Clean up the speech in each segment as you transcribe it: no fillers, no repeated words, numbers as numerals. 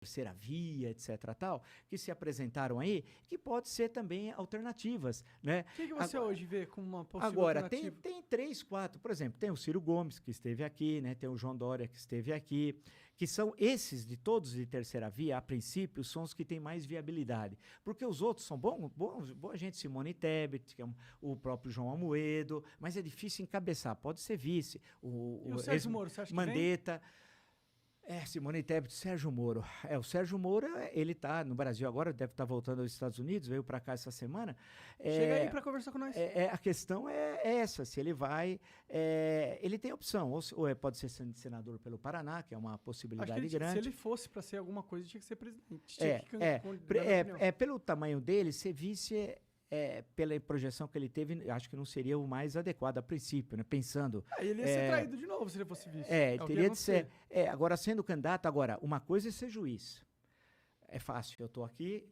terceira via, etc. tal, que se apresentaram aí, que pode ser também alternativas, né? O que você hoje vê como uma possível Agora, alternativa? tem 3, 4, por exemplo, tem o Ciro Gomes, que esteve aqui, né? Tem o João Dória, que esteve aqui, que são esses de todos de terceira via, a princípio, são os que têm mais viabilidade. Porque os outros são boa gente, Simone Tebet, que é o próprio João Amoedo, mas é difícil encabeçar, pode ser vice. E o Sérgio Moro, você acha que Mandetta. Simone Tebet, Sérgio Moro. O Sérgio Moro, ele está no Brasil agora, deve estar voltando aos Estados Unidos, veio para cá essa semana. Chega aí para conversar com nós. A questão é essa, se ele vai... ele tem opção, ou pode ser senador pelo Paraná, que é uma possibilidade grande. Se ele fosse para ser alguma coisa, tinha que ser presidente. Pelo tamanho dele, ser vice... pela projeção que ele teve, acho que não seria o mais adequado a princípio, né? Pensando... ele ia ser traído de novo se ele fosse vice. Teria de ser... agora, sendo candidato, uma coisa é ser juiz. É fácil, eu estou aqui,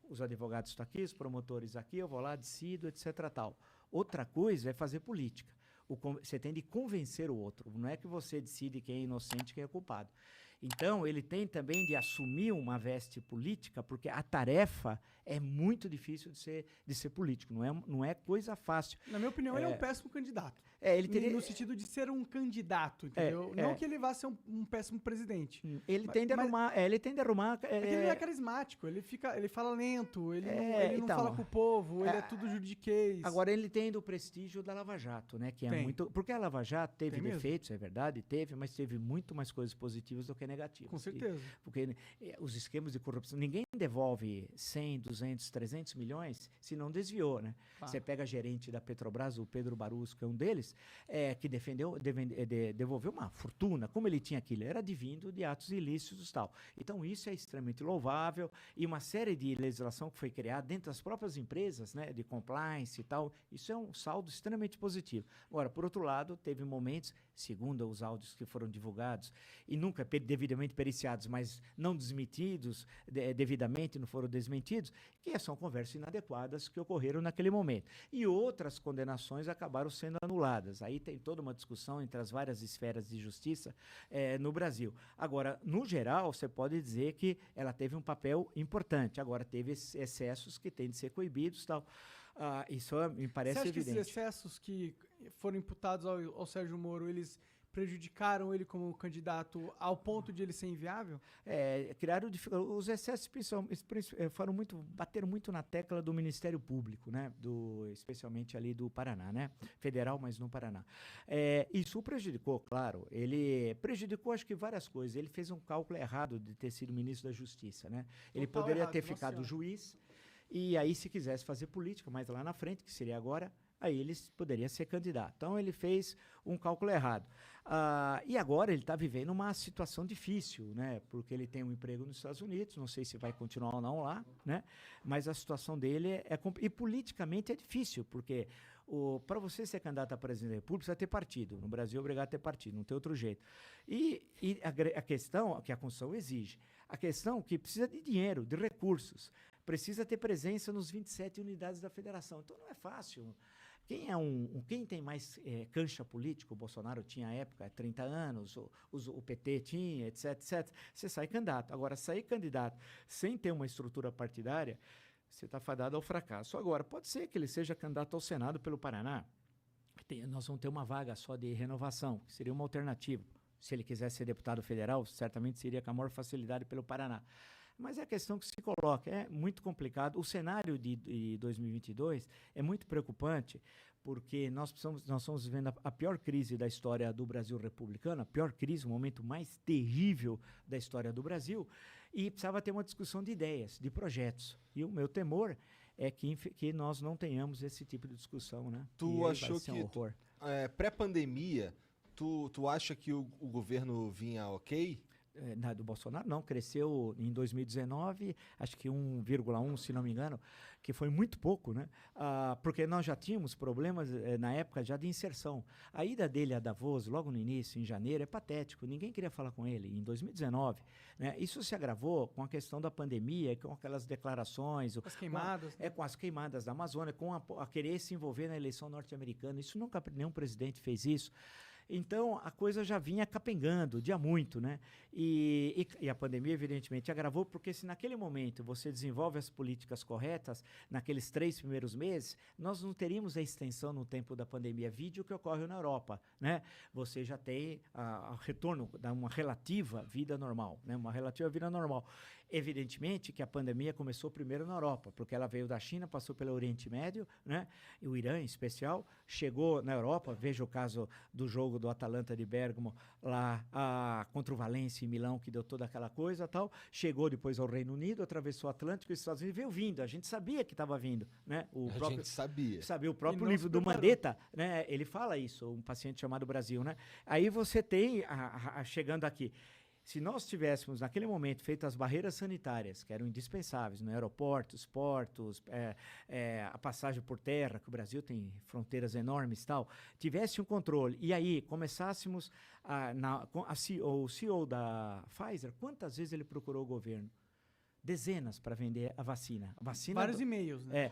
os advogados estão aqui, os promotores aqui, eu vou lá, decido, etc. tal. Outra coisa é fazer política. Você tem de convencer o outro. Não é que você decide quem é inocente e quem é culpado. Então, ele tem também de assumir uma veste política, porque a tarefa é muito difícil de ser político. Não é coisa fácil. Na minha opinião, ele é um péssimo candidato. Ele teria... No sentido de ser um candidato, entendeu? Não que ele vá ser um péssimo presidente. Ele tende a arrumar... ele tende a arrumar... É que ele não é carismático. Ele fala lento, ele não fala com o povo, ele é tudo juridiquês. Agora, ele tem do prestígio da Lava Jato, né? Que é muito... Porque a Lava Jato teve defeitos, é verdade, mas teve muito mais coisas positivas do que negativas. Com certeza. Porque os esquemas de corrupção, ninguém devolve 100, 200, 300 milhões se não desviou, né? Você pega a gerente da Petrobras, o Pedro Barus, que é um deles, que devolveu uma fortuna. Como ele tinha aquilo? Era advindo de atos ilícitos e tal. Então, isso é extremamente louvável e uma série de legislação que foi criada dentro das próprias empresas, né? De compliance e tal. Isso é um saldo extremamente positivo. Agora, por outro lado, teve momentos, segundo os áudios que foram divulgados, e nunca devidamente periciados, mas não desmentidos devidamente, não foram desmentidos, que são conversas inadequadas que ocorreram naquele momento. E outras condenações acabaram sendo anuladas. Aí tem toda uma discussão entre as várias esferas de justiça no Brasil. Agora, no geral, você pode dizer que ela teve um papel importante. Agora, teve excessos que têm de ser coibidos e tal. Isso me parece evidente. Você acha que esses excessos que foram imputados ao Sérgio Moro, eles prejudicaram ele como candidato ao ponto de ele ser inviável? Os excessos bateram muito na tecla do Ministério Público, né? Especialmente ali do Paraná, né? Federal, mas no Paraná. Isso o prejudicou, claro. Ele prejudicou, acho que várias coisas. Ele fez um cálculo errado de ter sido ministro da Justiça, né? Ele poderia ter ficado juiz e aí, se quisesse fazer política, mais lá na frente, que seria agora, aí ele poderia ser candidato. Então, ele fez um cálculo errado. E agora ele está vivendo uma situação difícil, né? Porque ele tem um emprego nos Estados Unidos, não sei se vai continuar ou não lá, né? Mas a situação dele e politicamente é difícil, porque para você ser candidato a presidente da República, precisa ter partido. No Brasil é obrigado a ter partido, não tem outro jeito. E a questão que a Constituição exige, a questão que precisa de dinheiro, de recursos, precisa ter presença nos 27 unidades da federação. Então não é fácil. Quem tem mais cancha política, o Bolsonaro tinha à época 30 anos, o PT tinha, etc, etc. Você sai candidato. Agora, sair candidato sem ter uma estrutura partidária, você está fadado ao fracasso. Agora, pode ser que ele seja candidato ao Senado pelo Paraná. Nós vamos ter uma vaga só de renovação, que seria uma alternativa. Se ele quisesse ser deputado federal, certamente seria com a maior facilidade pelo Paraná. Mas é a questão que se coloca, é muito complicado. O cenário de 2022 é muito preocupante, porque nós estamos vivendo a pior crise da história do Brasil republicano, a pior crise, o momento mais terrível da história do Brasil, e precisava ter uma discussão de ideias, de projetos. E o meu temor é que nós não tenhamos esse tipo de discussão, né? Tu achou que, pré-pandemia, tu acha que o governo vinha ok? Do Bolsonaro, não, cresceu em 2019, acho que 1,1, se não me engano, que foi muito pouco, né? Porque nós já tínhamos problemas na época já de inserção. A ida dele a Davos, logo no início, em janeiro, é patético, ninguém queria falar com ele, em 2019. Né? Isso se agravou com a questão da pandemia, com aquelas declarações... As queimadas. Com as queimadas da Amazônia, com a querer se envolver na eleição norte-americana. Isso nunca, nenhum presidente fez isso. Então, a coisa já vinha capengando, dia muito, né? E a pandemia, evidentemente, agravou, porque se naquele momento você desenvolve as políticas corretas, naqueles 3 primeiros meses, nós não teríamos a extensão no tempo da pandemia vídeo que ocorre na Europa, né? Você já tem o retorno da uma relativa vida normal, né? Uma relativa vida normal. Evidentemente que a pandemia começou primeiro na Europa, porque ela veio da China, passou pelo Oriente Médio, né? E o Irã, em especial, chegou na Europa. Veja o caso do jogo do Atalanta de Bérgamo lá contra o Valência em Milão, que deu toda aquela coisa, tal. Chegou depois ao Reino Unido, atravessou o Atlântico e os Estados Unidos, veio vindo. A gente sabia que estava vindo, né? Gente sabia. O próprio livro do Mandetta, né? Ele fala isso, um paciente chamado Brasil, né? Aí você tem chegando aqui. Se nós tivéssemos, naquele momento, feito as barreiras sanitárias, que eram indispensáveis, no aeroportos, portos, a passagem por terra, que o Brasil tem fronteiras enormes e tal, tivesse um controle, e aí começássemos, o CEO da Pfizer, quantas vezes ele procurou o governo? Dezenas para vender a vacina. Vários e-mails, né?